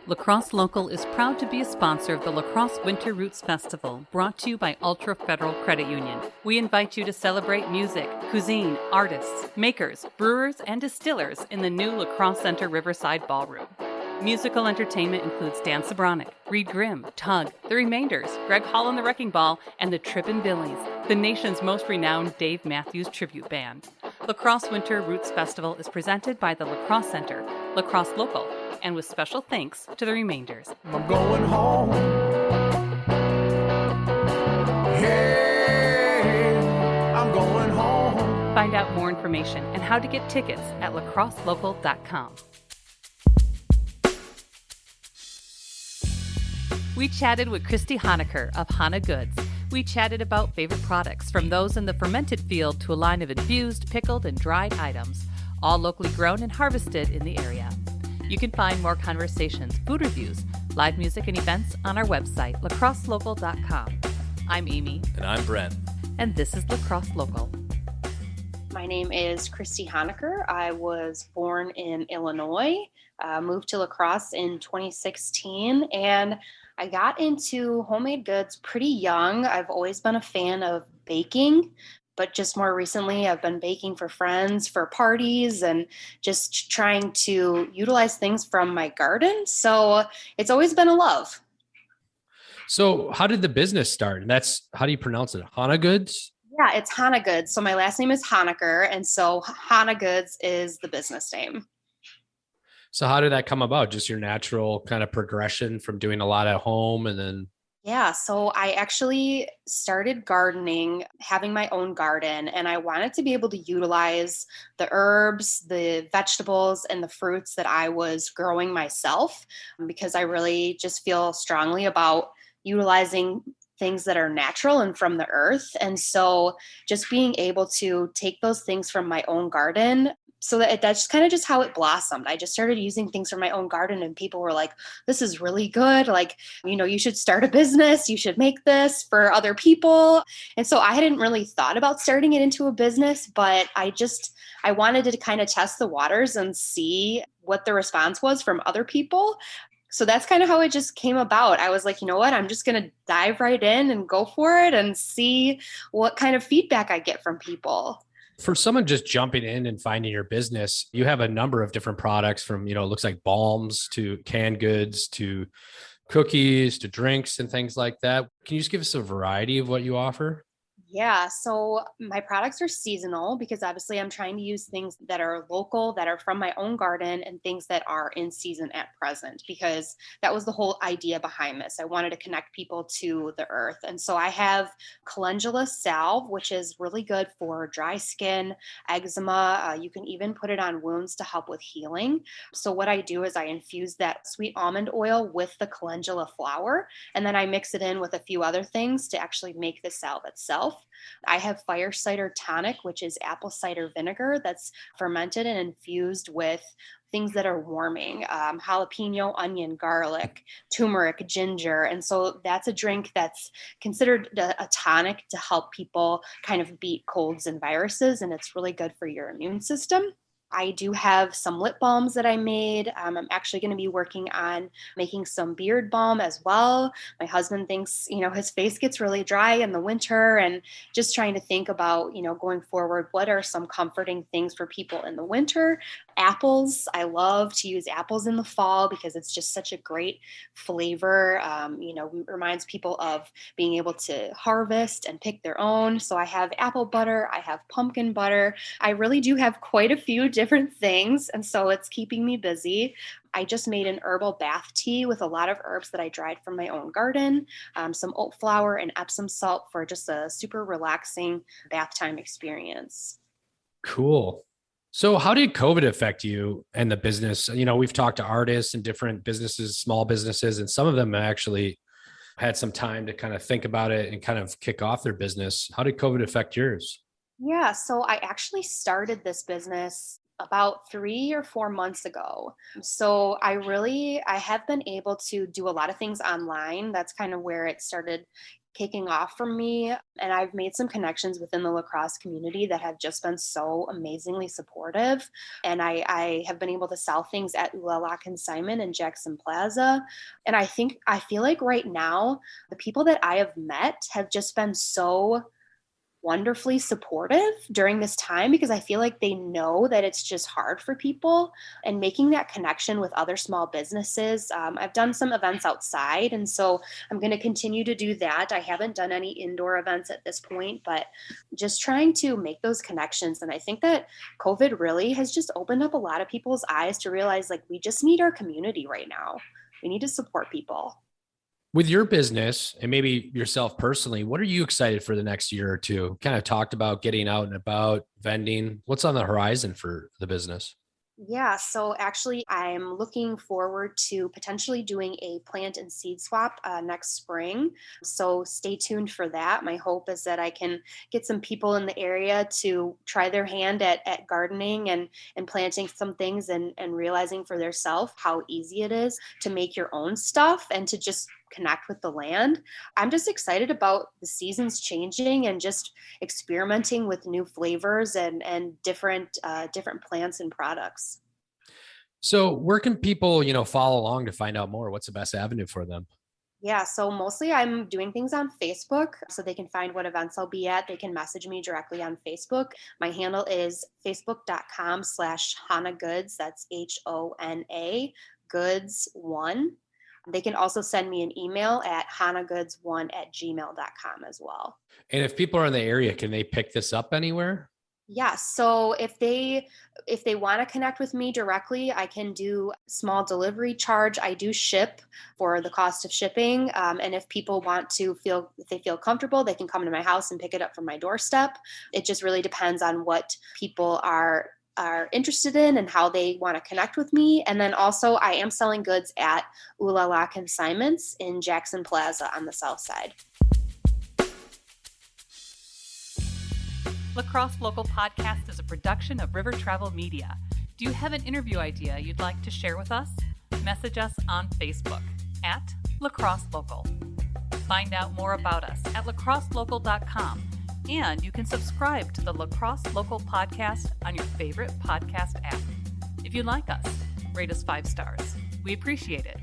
Lacrosse Local is proud to be a sponsor of the Lacrosse Winter Roots Festival, brought to you by Ultra Federal Credit Union. We invite you to celebrate music, cuisine, artists, makers, brewers, and distillers in the new Lacrosse Center Riverside Ballroom. Musical entertainment includes Dan Sobronic, Reed Grimm, Tug, The Remainders, Greg Hall and the Wrecking Ball, and the Trippin' Billies, the nation's most renowned Dave Matthews tribute band. Lacrosse Winter Roots Festival is presented by the Lacrosse Center, Lacrosse Local, and with special thanks to The Remainders. I'm going home. Hey, I'm going home. Find out more information and how to get tickets at lacrosselocal.com. We chatted with Kristy Honaker of Hona Goods. We chatted about favorite products, from those in the fermented field to a line of infused, pickled, and dried items, all locally grown and harvested in the area. You can find more conversations, food reviews, live music, and events on our website, lacrosselocal.com. I'm Amy. And I'm Brent. And this is Lacrosse Local. My name is Kristy Honaker. I was born in Illinois, moved to La Crosse in 2016, and I got into homemade goods pretty young. I've always been a fan of baking, but just more recently I've been baking for friends, for parties, and just trying to utilize things from my garden. So it's always been a love. So how did the business start? And how do you pronounce it? Hona Goods? Yeah, it's Hona Goods. So my last name is Honaker, and so Hona Goods is the business name. So how did that come about? Just your natural kind of progression from doing a lot at home and then... Yeah, so I actually started gardening, having my own garden, and I wanted to be able to utilize the herbs, the vegetables, and the fruits that I was growing myself, because I really just feel strongly about utilizing things that are natural and from the earth. And so just being able to take those things from my own garden, so that's kind of just how it blossomed. I just started using things from my own garden, and people were like, this is really good. Like, you should start a business. You should make this for other people. And so I hadn't really thought about starting it into a business, but I wanted to kind of test the waters and see what the response was from other people. So that's kind of how it just came about. I was like, you know what, I'm just going to dive right in and go for it and see what kind of feedback I get from people. For someone just jumping in and finding your business, you have a number of different products from, it looks like balms to canned goods to cookies to drinks and things like that. Can you just give us a variety of what you offer? Yeah, so my products are seasonal because obviously I'm trying to use things that are local, that are from my own garden, and things that are in season at present, because that was the whole idea behind this. I wanted to connect people to the earth. And so I have calendula salve, which is really good for dry skin, eczema. You can even put it on wounds to help with healing. So what I do is I infuse that sweet almond oil with the calendula flower, and then I mix it in with a few other things to actually make the salve itself. I have fire cider tonic, which is apple cider vinegar that's fermented and infused with things that are warming, jalapeno, onion, garlic, turmeric, ginger. And so that's a drink that's considered a tonic to help people kind of beat colds and viruses. And it's really good for your immune system. I do have some lip balms that I made. I'm actually going to be working on making some beard balm as well. My husband thinks, his face gets really dry in the winter, and just trying to think about, going forward, what are some comforting things for people in the winter? Apples. I love to use apples in the fall because it's just such a great flavor. Reminds people of being able to harvest and pick their own. So I have apple butter. I have pumpkin butter. I really do have quite a few different things, and so it's keeping me busy. I just made an herbal bath tea with a lot of herbs that I dried from my own garden, some oat flour and Epsom salt for just a super relaxing bath time experience. Cool. So how did COVID affect you and the business? We've talked to artists and different businesses, small businesses, and some of them actually had some time to kind of think about it and kind of kick off their business. How did COVID affect yours? Yeah, so I actually started this business about 3 or 4 months ago. So I have been able to do a lot of things online. That's kind of where it started kicking off for me. And I've made some connections within the lacrosse community that have just been so amazingly supportive. And I have been able to sell things at Ooh La La Consignment in Jackson Plaza. And I feel like right now, the people that I have met have just been so wonderfully supportive during this time, because I feel like they know that it's just hard for people, and making that connection with other small businesses. I've done some events outside, and so I'm going to continue to do that. I haven't done any indoor events at this point, but just trying to make those connections. And I think that COVID really has just opened up a lot of people's eyes to realize, like, we just need our community right now. We need to support people. With your business and maybe yourself personally, what are you excited for the next year or two? Kind of talked about getting out and about, vending. What's on the horizon for the business? Yeah, so actually, I'm looking forward to potentially doing a plant and seed swap next spring. So stay tuned for that. My hope is that I can get some people in the area to try their hand at gardening and planting some things, and realizing for themselves how easy it is to make your own stuff and to just connect with the land. I'm just excited about the seasons changing and just experimenting with new flavors and different plants and products. So where can people, follow along to find out more? What's the best avenue for them? Yeah, so mostly I'm doing things on Facebook, so they can find what events I'll be at. They can message me directly on Facebook. My handle is facebook.com/Hona Goods. That's HONA Goods1. They can also send me an email at honagoods1@gmail.com as well. And if people are in the area, can they pick this up anywhere? Yes. So if they want to connect with me directly, I can do small delivery charge. I do ship for the cost of shipping. And if people want to if they feel comfortable, they can come to my house and pick it up from my doorstep. It just really depends on what people are interested in and how they want to connect with me. And then also I am selling goods at Ooh La La Consignments in Jackson Plaza on the south side. Lacrosse Local Podcast is a production of River Travel Media. Do you have an interview idea you'd like to share with us? Message us on Facebook at Lacrosse Local. Find out more about us at lacrosselocal.com. And you can subscribe to the Lacrosse Local Podcast on your favorite podcast app. If you like us, rate us 5 stars. We appreciate it.